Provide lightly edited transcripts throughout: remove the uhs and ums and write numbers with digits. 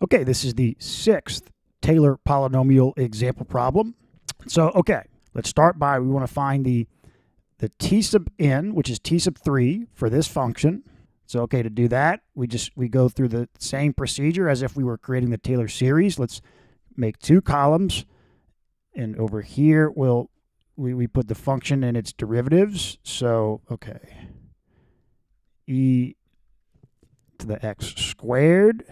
Okay, this is the sixth Taylor polynomial example problem. So, okay, let's start by, we want to find the t sub n, which is t sub 3 for this function. So, okay, to do that, we go through the same procedure as if we were creating the Taylor series. Let's make two columns, and over here we put the function and its derivatives. So, okay, e to the x squared,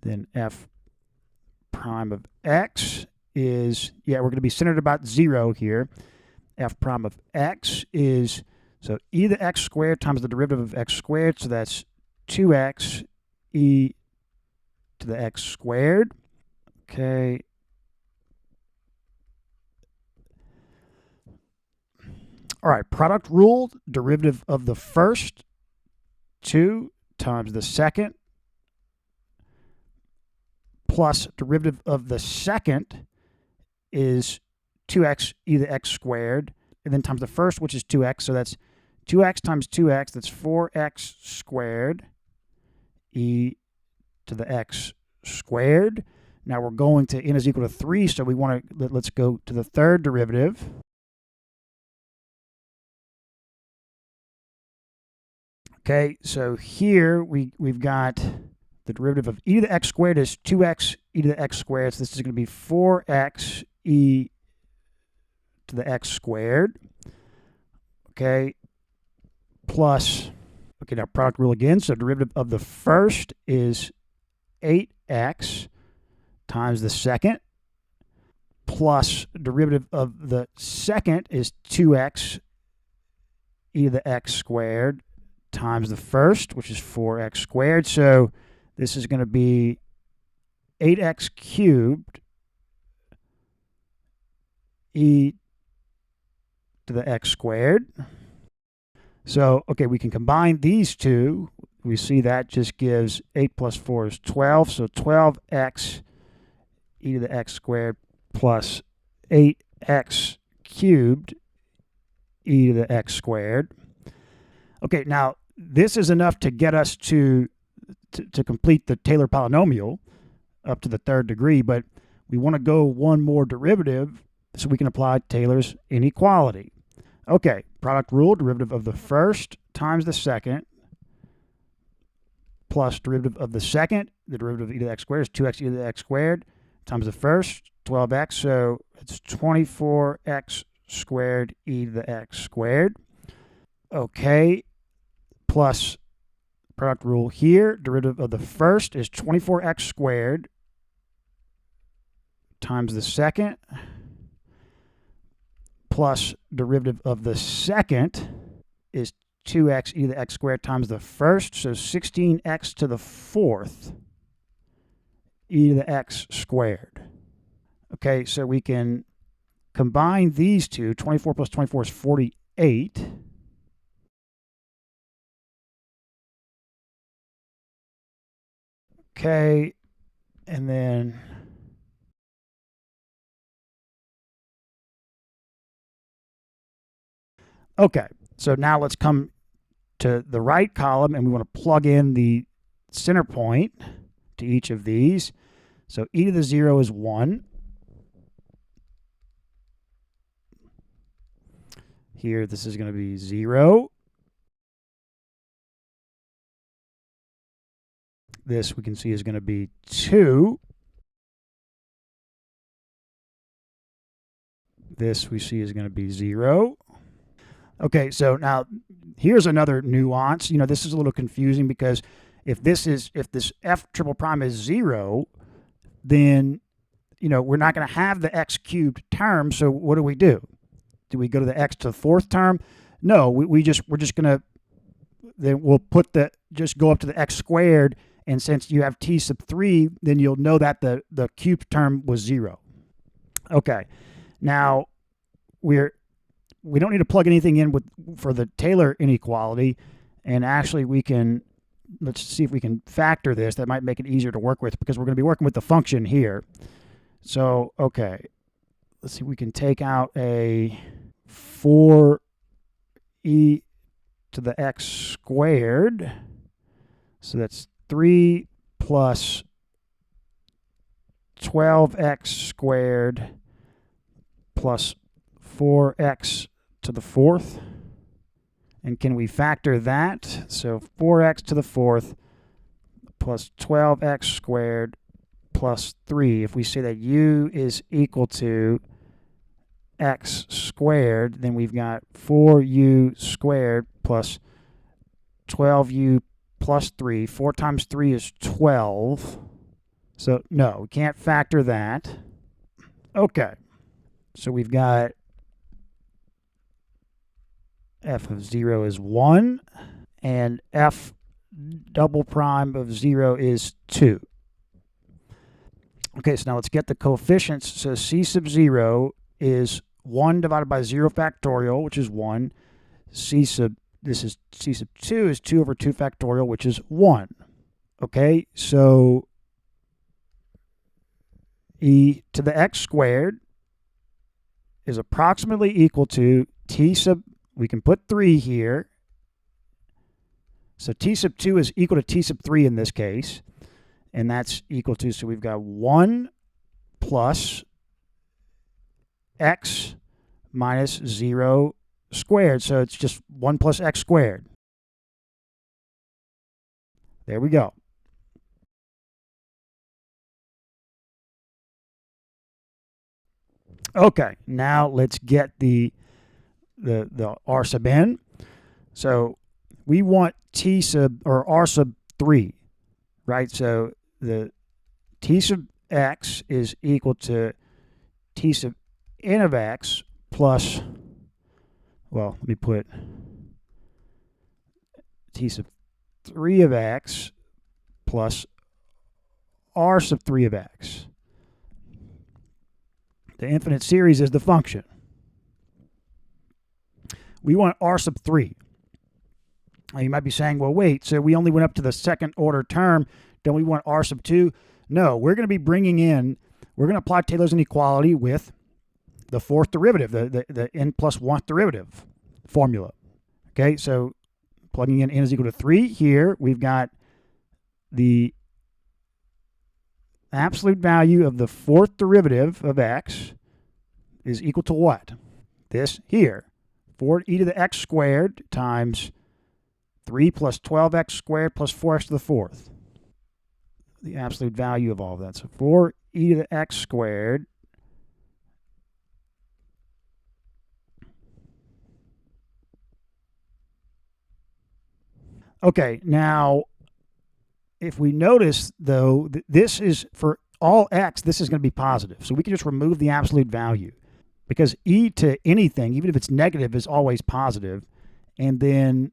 then f prime of x is, we're going to be centered about 0 here. F prime of x is, so e to the x squared times the derivative of x squared, so that's 2x e to the x squared. Okay. All right, product rule, derivative of the first, 2 times the second, plus derivative of the second is 2x e to the x squared, and then times the first, which is 2x, so that's 2x times 2x, that's 4x squared e to the x squared. Now we're going to n is equal to 3, so we want to, let's go to the third derivative. Okay, so here we've got the derivative of e to the x squared is 2x e to the x squared, so this is going to be 4x e to the x squared. Okay, plus, okay, now product rule again, so derivative of the first is 8x times the second, plus derivative of the second is 2x e to the x squared times the first, which is 4x squared. So this is going to be 8x cubed e to the x squared. So, okay, we can combine these two. We see that just gives 8 plus 4 is 12. So 12x e to the x squared plus 8x cubed e to the x squared. Okay, now this is enough to get us to complete the Taylor polynomial up to the third degree, but we want to go one more derivative so we can apply Taylor's inequality. Okay, product rule, derivative of the first times the second, plus derivative of the second, the derivative of e to the x squared is 2x e to the x squared, times the first, 12x, so it's 24x squared e to the x squared. Okay, plus product rule here, derivative of the first is 24x squared times the second, plus derivative of the second is 2x e to the x squared times the first, so 16x to the fourth e to the x squared. Okay, so we can combine these two. 24 plus 24 is 48. Okay, and then okay, so now let's come to the right column and we want to plug in the center point to each of these. So e to the 0 is 1. Here, this is going to be 0. This we can see is going to be 2. This we see is going to be 0. Okay, so now here's another nuance. You know, this is a little confusing because if this f triple prime is 0, then, you know, we're not going to have the x cubed term. So what do? Do we go to the x to the fourth term? No, we're just going to, then we'll put just go up to the x squared. And since you have t sub 3, then you'll know that the cubed term was 0. Okay, now we don't need to plug anything in for the Taylor inequality, and actually we can, let's see if we can factor this. That might make it easier to work with because we're going to be working with the function here. So, okay, let's see if we can take out a 4e to the x squared. So that's 3 plus 12x squared plus 4x to the fourth. And can we factor that? So 4x to the fourth plus 12x squared plus 3. If we say that u is equal to x squared, then we've got 4u squared plus 12u plus 3. 4 times 3 is 12. So no, we can't factor that. Okay. So we've got f of 0 is 1, and f double prime of 0 is 2. Okay, so now let's get the coefficients. So c sub 0 is 1 divided by 0 factorial, which is 1. C sub 2 is 2 over 2 factorial, which is 1. Okay, so e to the x squared is approximately equal to t sub, we can put 3 here. So t sub 2 is equal to t sub 3 in this case. And that's equal to, so we've got 1 plus x minus 0 squared. So it's just 1 plus x squared. There we go. Okay, now let's get the r sub n. So we want t sub, or r sub 3, right? So the t sub x is equal to t sub n of x plus, well, let me put t sub 3 of x plus r sub 3 of x. The infinite series is the function. We want r sub 3. Now you might be saying, well, wait, so we only went up to the second order term. Don't we want r sub 2? No, we're going to be bringing in, we're going to apply Taylor's inequality with the fourth derivative, the n plus 1th derivative formula. Okay, so plugging in n is equal to 3 here, we've got the absolute value of the fourth derivative of x is equal to what? This here, 4e to the x squared times 3 plus 12x squared plus 4x to the fourth. The absolute value of all of that. So 4e to the x squared okay, now if we notice though, this is for all x, this is going to be positive. So we can just remove the absolute value because e to anything, even if it's negative, is always positive. And then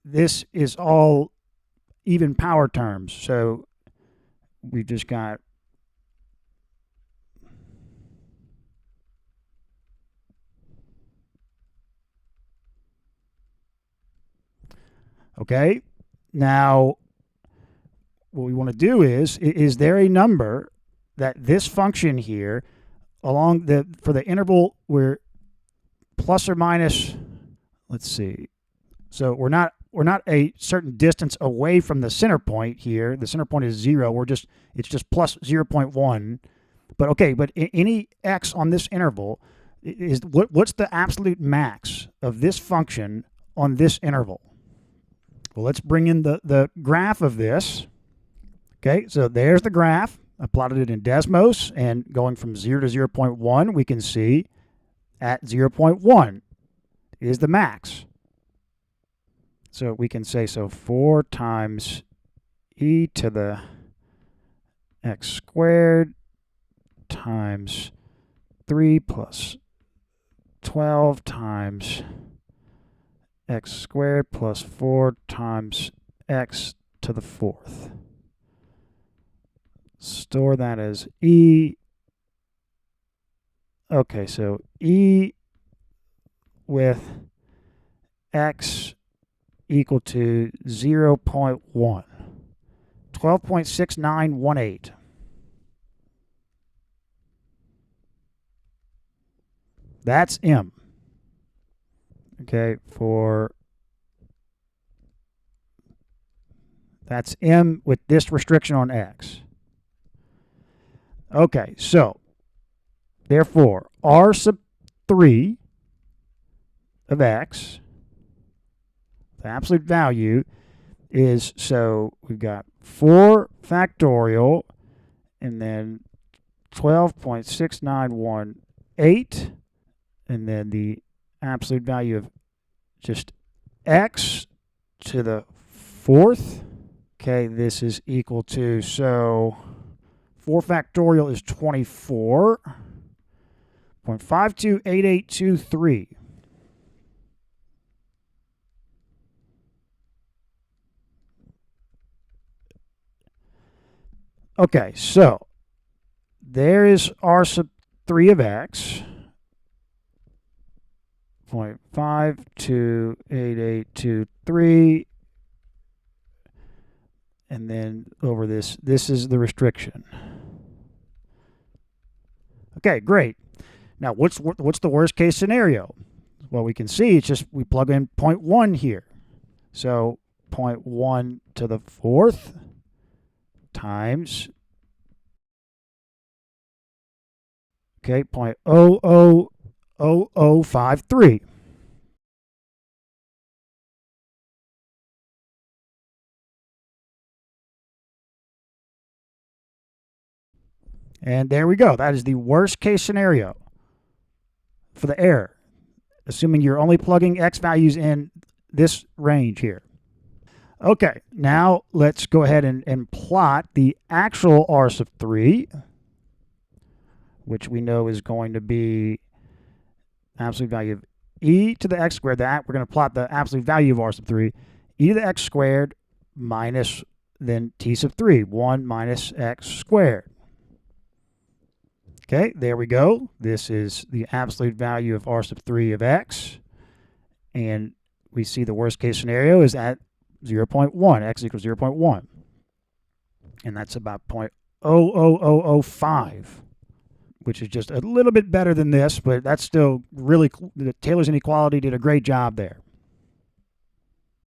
this is all even power terms. So we've just got okay. Now what we want to do is there a number that this function here along the, for the interval where plus or minus, let's see. So we're not a certain distance away from the center point here. The center point is 0. It's just plus 0.1. But okay, but any x on this interval is what's the absolute max of this function on this interval? Well, let's bring in the graph of this. Okay, so there's the graph. I plotted it in Desmos, and going from 0 to 0.1, we can see at 0.1 is the max. So we can say, so 4 times e to the x squared times 3 plus 12 times x squared plus 4 times x to the fourth. Store that as e. Okay, so e with x equal to 0.1. 12.6918. That's m. Okay, that's m with this restriction on x. Okay, so therefore, r sub 3 of x, the absolute value is, so we've got 4 factorial and then 12.6918, and then the absolute value of just x to the 4th. Okay, this is equal to, so 4 factorial is 24.528823. Okay, so there is r sub 3 of x, 0.528823, and then over this is the restriction. Okay, great. Now, what's the worst case scenario? Well, we can see it's just we plug in 0.1 here. So 0.1 to the 4th times, okay, 0.000053. And there we go. That is the worst case scenario for the error, assuming you're only plugging x values in this range here. Okay, now let's go ahead and plot the actual r sub 3, which we know is going to be absolute value of e to the x squared. That we're going to plot the absolute value of r sub 3, e to the x squared minus then t sub 3, 1 minus x squared. Okay, there we go. This is the absolute value of r sub 3 of x. And we see the worst case scenario is at 0.1, x equals 0.1. And that's about 0.00005, which is just a little bit better than this, but that's still really, Taylor's inequality did a great job there.